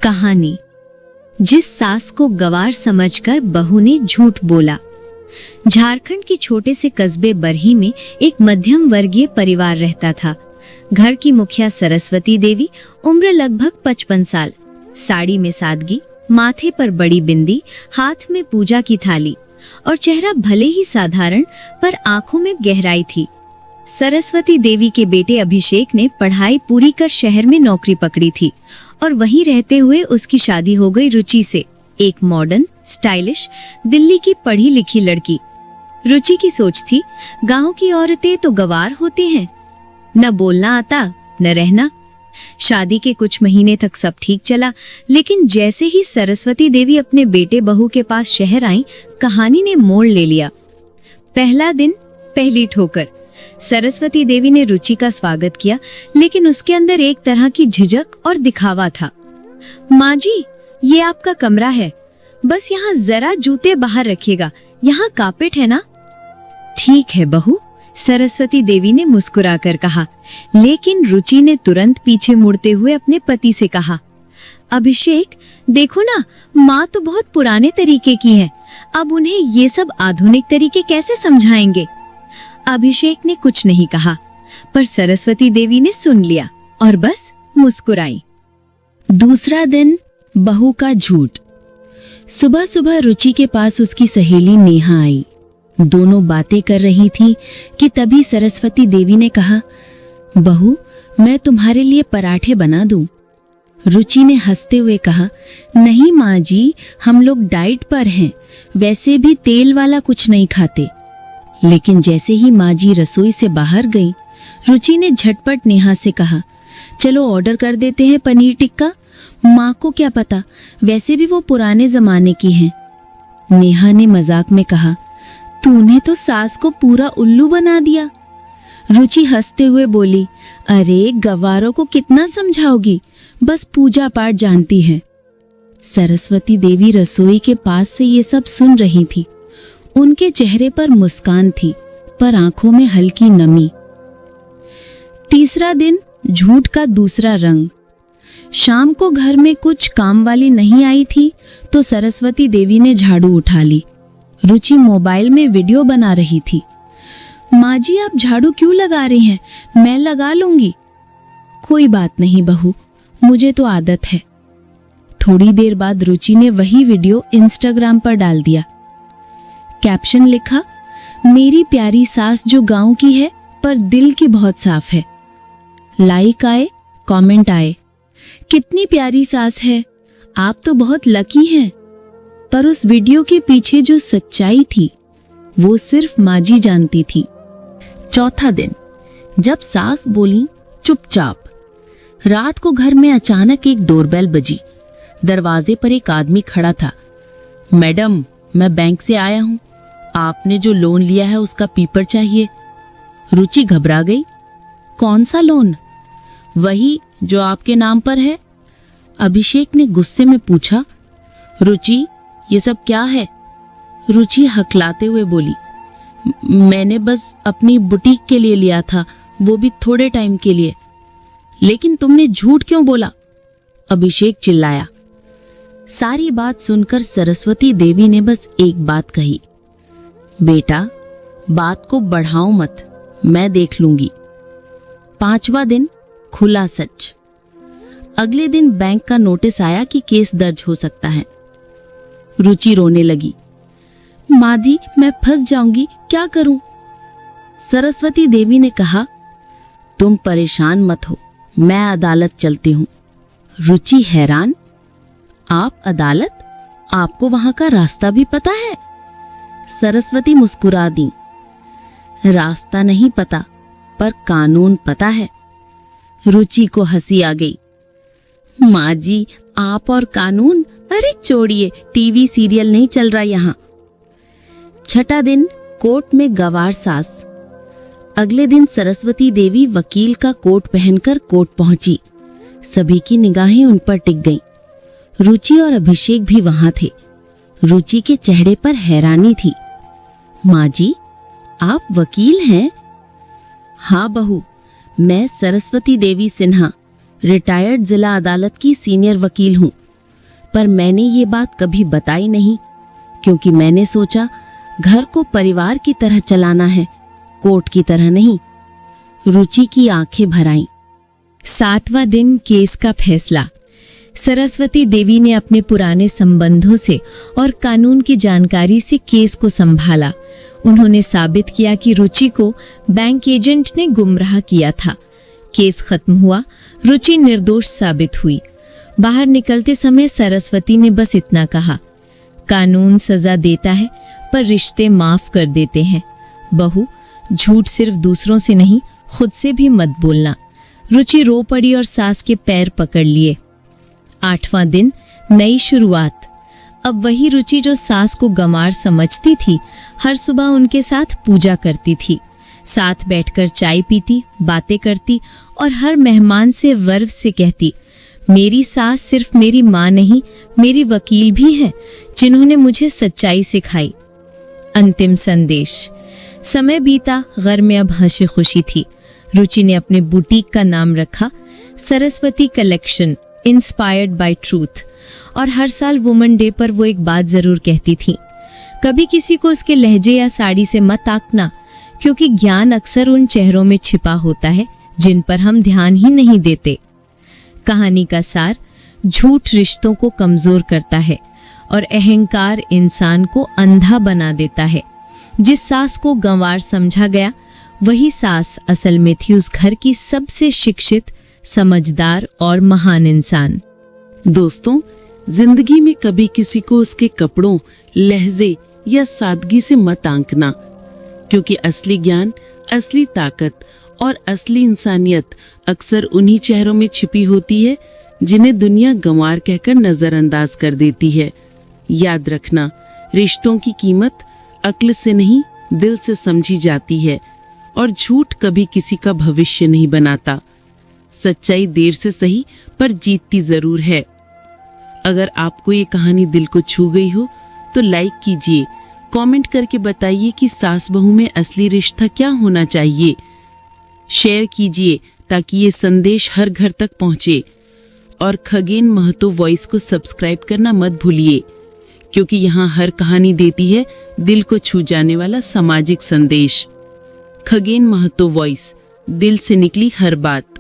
कहानी, जिस सास को गवार समझकर बहू ने झूठ बोला। झारखंड के छोटे से कस्बे बरही में एक मध्यम वर्गीय परिवार रहता था। घर की मुखिया सरस्वती देवी, उम्र लगभग 55 साल, साड़ी में सादगी, माथे पर बड़ी बिंदी, हाथ में पूजा की थाली और चेहरा भले ही साधारण पर आंखों में गहराई थी। सरस्वती देवी के बेटे अभिषेक ने पढ़ाई पूरी कर शहर में नौकरी पकड़ी थी और वहीं रहते हुए उसकी शादी हो गई रुचि से, एक मॉडर्न, स्टाइलिश, दिल्ली की पढ़ी लिखी लड़की। रुचि की सोच थी, गांव की औरतें तो गवार होती हैं, न बोलना आता न रहना। शादी के कुछ महीने तक सब ठीक चला, लेकिन जैसे ही सरस्वती देवी अपने बेटे बहू के पास शहर आई, कहानी ने मोड़ ले लिया। पहला दिन, पहली ठोकर। सरस्वती देवी ने रुचि का स्वागत किया, लेकिन उसके अंदर एक तरह की झिझक और दिखावा था। माँ जी, ये आपका कमरा है, बस यहाँ जरा जूते बाहर रखिएगा, यहाँ कारपेट है ना। ठीक है बहू, सरस्वती देवी ने मुस्कुराकर कहा, लेकिन रुचि ने तुरंत पीछे मुड़ते हुए अपने पति से कहा, अभिषेक देखो ना, माँ तो बहुत पुराने तरीके की है, अब उन्हें ये सब आधुनिक तरीके कैसे समझाएंगे। अभिषेक ने कुछ नहीं कहा, पर सरस्वती देवी ने सुन लिया और बस मुस्कुराई। दूसरा दिन, बहू का झूठ। सुबह सुबह रुचि के पास उसकी सहेली नेहा आई। दोनों बातें कर रही थी कि तभी सरस्वती देवी ने कहा, बहू, मैं तुम्हारे लिए पराठे बना दूं। रुचि ने हंसते हुए कहा, नहीं माँ जी, हम लोग डाइट पर हैं, वैसे भी तेल वाला कुछ नहीं खाते। लेकिन जैसे ही माँ जी रसोई से बाहर गई, रुचि ने झटपट नेहा से कहा, चलो ऑर्डर कर देते हैं पनीर टिक्का, माँ को क्या पता, वैसे भी वो पुराने जमाने की हैं। नेहा ने मजाक में कहा, तूने तो सास को पूरा उल्लू बना दिया। रुचि हंसते हुए बोली, अरे गवारों को कितना समझाओगी, बस पूजा पाठ जानती है। सरस्वती देवी रसोई के पास से ये सब सुन रही थी। उनके चेहरे पर मुस्कान थी, पर आंखों में हल्की नमी। तीसरा दिन, झूठ का दूसरा रंग। शाम को घर में कुछ काम वाली नहीं आई थी तो सरस्वती देवी ने झाड़ू उठा ली। रुचि मोबाइल में वीडियो बना रही थी। माँ जी, आप झाड़ू क्यों लगा रही हैं, मैं लगा लूंगी। कोई बात नहीं बहू, मुझे तो आदत है। थोड़ी देर बाद रुचि ने वही वीडियो इंस्टाग्राम पर डाल दिया। कैप्शन लिखा, मेरी प्यारी सास जो गांव की है पर दिल की बहुत साफ है। लाइक आए, कमेंट आए, कितनी प्यारी सास है, आप तो बहुत लकी हैं। पर उस वीडियो के पीछे जो सच्चाई थी वो सिर्फ माँ जी जानती थी। चौथा दिन, जब सास बोली चुपचाप। रात को घर में अचानक एक डोरबेल बजी। दरवाजे पर एक आदमी खड़ा था। मैडम, मैं बैंक से आया हूँ, आपने जो लोन लिया है उसका पेपर चाहिए। रुचि घबरा गई। कौन सा लोन? वही जो आपके नाम पर है। अभिषेक ने गुस्से में पूछा, रुचि ये सब क्या है? रुचि हकलाते हुए बोली, मैंने बस अपनी बुटीक के लिए लिया था, वो भी थोड़े टाइम के लिए। लेकिन तुमने झूठ क्यों बोला? अभिषेक चिल्लाया। सारी बात सुनकर सरस्वती देवी ने बस एक बात कही, बेटा बात को बढ़ाओ मत, मैं देख लूंगी। पांचवा दिन, खुला सच। अगले दिन बैंक का नोटिस आया कि केस दर्ज हो सकता है। रुचि रोने लगी। माँ जी, मैं फंस जाऊंगी, क्या करूं? सरस्वती देवी ने कहा, तुम परेशान मत हो, मैं अदालत चलती हूं। रुचि हैरान, आप अदालत? आपको वहां का रास्ता भी पता है? सरस्वती मुस्कुरा दी, रास्ता नहीं पता पर कानून पता है। रुचि को हंसी आ गई। माँ जी, आप और कानून, अरे छोड़िए, टीवी सीरियल नहीं चल रहा यहाँ। छठा दिन, कोर्ट में गवार सास। अगले दिन सरस्वती देवी वकील का कोट पहनकर कोर्ट पहुंची। सभी की निगाहें उन पर टिक गईं। रुचि और अभिषेक भी वहां थे। रुचि के चेहरे पर हैरानी थी। माँ जी, आप वकील हैं? हाँ बहू, मैं सरस्वती देवी सिन्हा, रिटायर्ड जिला अदालत की सीनियर वकील हूँ। पर मैंने ये बात कभी बताई नहीं, क्योंकि मैंने सोचा घर को परिवार की तरह चलाना है, कोर्ट की तरह नहीं। रुचि की आंखें भर आईं। 7वां दिन केस का फैसला। सरस्वती देवी ने अपने पुराने संबंधों से और कानून की जानकारी से केस को संभाला। उन्होंने साबित किया कि रुचि को बैंक एजेंट ने गुमराह किया था। केस खत्म हुआ, रुचि निर्दोष साबित हुई। बाहर निकलते समय सरस्वती ने बस इतना कहा, कानून सजा देता है पर रिश्ते माफ कर देते हैं। बहू, झूठ सिर्फ दूसरों से नहीं, खुद से भी मत बोलना। रुचि रो पड़ी और सास के पैर पकड़ लिए। 8वां दिन, नई शुरुआत। अब वही रुचि जो सास को गंवार समझती थी, हर सुबह उनके साथ पूजा करती थी, साथ बैठकर चाय पीती, बातें करती और हर मेहमान से गर्व से कहती, मेरी सास सिर्फ मेरी माँ नहीं, मेरी वकील भी है, जिन्होंने मुझे सच्चाई सिखाई। अंतिम संदेश। समय बीता, घर में अब हंसी खुशी थी। रुचि ने अपने बुटीक का नाम रखा Saraswati collection, inspired by truth. और हर साल वुमेन डे पर वो एक बात जरूर कहती थी, कभी किसी को उसके लहजे या साड़ी से मत आंकना, क्योंकि ज्ञान अक्सर उन चेहरों में छिपा होता है जिन पर हम ध्यान ही नहीं देते। कहानी का सार, झूठ रिश्तों को कमजोर करता है और अहंकार इंसान को अंधा बना देता है। जिस सास को गंवार समझा गया, वही सास असल में थी उस घर की सबसे शिक्षित, समझदार और महान इंसान। दोस्तों, जिंदगी में कभी किसी को उसके कपड़ों, लहजे या सादगी से मत आंकना, क्योंकि असली ज्ञान, असली ताकत और असली इंसानियत अक्सर उन्हीं चेहरों में छिपी होती है जिन्हें दुनिया गंवार कहकर नजरअंदाज कर देती है। याद रखना, रिश्तों की कीमत अक्ल से नहीं, दिल से समझी जाती है और झूठ कभी किसी का भविष्य नहीं बनाता। सच्चाई देर से सही पर जीतती जरूर है। अगर आपको ये कहानी दिल को छू गई हो तो लाइक कीजिए, कमेंट करके बताइए कि सास बहू में असली रिश्ता क्या होना चाहिए। शेयर कीजिए ताकि ये संदेश हर घर तक पहुंचे। और खगेन महतो वॉइस को सब्सक्राइब करना मत भूलिए, क्योंकि यहाँ हर कहानी देती है दिल को छू जाने वाला सामाजिक संदेश। खगेन महतो वॉइस, दिल से निकली हर बात।